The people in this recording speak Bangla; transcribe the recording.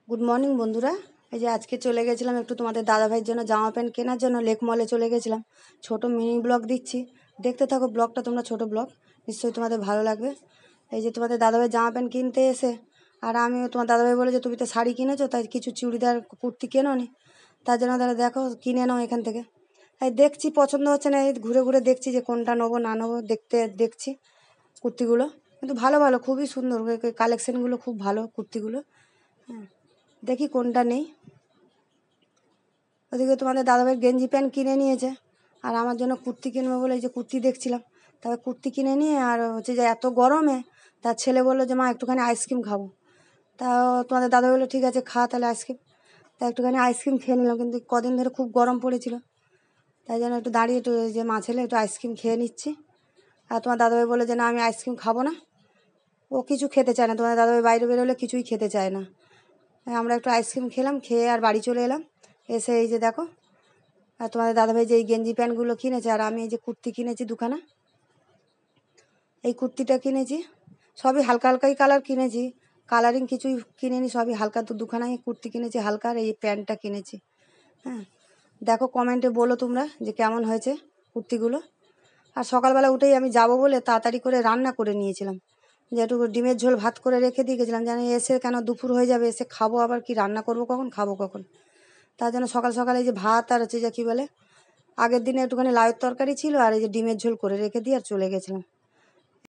গুড মর্নিং বন্ধুরা। এই যে আজকে চলে গেছিলাম একটু তোমাদের দাদাভাইয়ের জন্য জামা প্যান্ট কেনার জন্য লেক মলে চলে গেছিলাম। ছোট মিনি ব্লগ দিচ্ছি, দেখতে থাকো ব্লগটা তোমরা। ছোট ব্লগ নিশ্চয়ই তোমাদের ভালো লাগবে। এই যে তোমাদের দাদাভাই জামা প্যান্ট কিনতে এসে, আর আমিও তোমার দাদাভাই বলে যে তুমি তো শাড়ি কিনেছো, তাই কিছু চুড়িদার কুর্তি কেনো নি, তার জন্য তাহলে দেখো কিনে নাও এখান থেকে। তাই দেখছি পছন্দ হচ্ছে না, এই ঘুরে ঘুরে দেখছি যে কোনটা নেবো না নেবো, দেখছি কুর্তিগুলো কিন্তু ভালো ভালো, খুবই সুন্দর কালেকশানগুলো, খুব ভালো কুর্তিগুলো। হ্যাঁ, দেখি কোনটা নেই। ওদিকে তোমাদের দাদাভাই গেঞ্জি প্যান্ট কিনে নিয়েছে, আর আমার জন্য কুর্তি কিনবে বলে এই যে কুর্তি দেখছিলাম। তবে কুর্তি কিনে নিয়ে আর হচ্ছে যে এত গরমে তার ছেলে বললো যে মা একটুখানি আইসক্রিম খাবো। তাও তোমাদের দাদা বললো ঠিক আছে খা তাহলে আইসক্রিম। তা একটুখানি আইসক্রিম খেয়ে নিলাম, কিন্তু কদিন ধরে খুব গরম পড়েছিল, তাই জন্য একটু দাঁড়িয়ে একটু যে মা ছেলে একটু আইসক্রিম খেয়ে নিচ্ছি। আর তোমার দাদাভাই বলে যে না আমি আইসক্রিম খাবো না, ও কিছু খেতে চায় না। তোমাদের দাদাভাই বাইরে বেরোলে কিছুই খেতে চায় না। আমরা একটু আইসক্রিম খেলাম, খেয়ে আর বাড়ি চলে এলাম। এসে এই যে দেখো, আর তোমাদের দাদাভাই যে এই গেঞ্জি প্যান্টগুলো কিনেছে, আর আমি এই যে কুর্তি কিনেছি দুখানা। এই কুর্তিটা কিনেছি, সবই হালকা হালকাই কালার কিনেছি, কালারিং কিছুই কিনেনি, সবই হালকা। তো দুখানাই কুর্তি কিনেছি হালকা, আর এই প্যান্টটা কিনেছি। হ্যাঁ, দেখো কমেন্টে বলো তোমরা যে কেমন হয়েছে কুর্তিগুলো। আর সকালবেলা উঠেই আমি যাব বলে তাড়াতাড়ি করে রান্না করে নিয়েছিলাম, যে একটু ডিমের ঝোল ভাত করে রেখে দিয়ে গেছিলাম, জানি এসে কেন দুপুর হয়ে যাবে, এসে খাবো আবার, কি রান্না করব কখন, খাবো কখন। তার জন্য সকাল সকাল এই যে ভাত আর হচ্ছে যে কী বলে আগের দিনে একটুখানি লাউয়ের তরকারি ছিল, আর এই যে ডিমের ঝোল করে রেখে দিয়ে আর চলে গেছিলাম।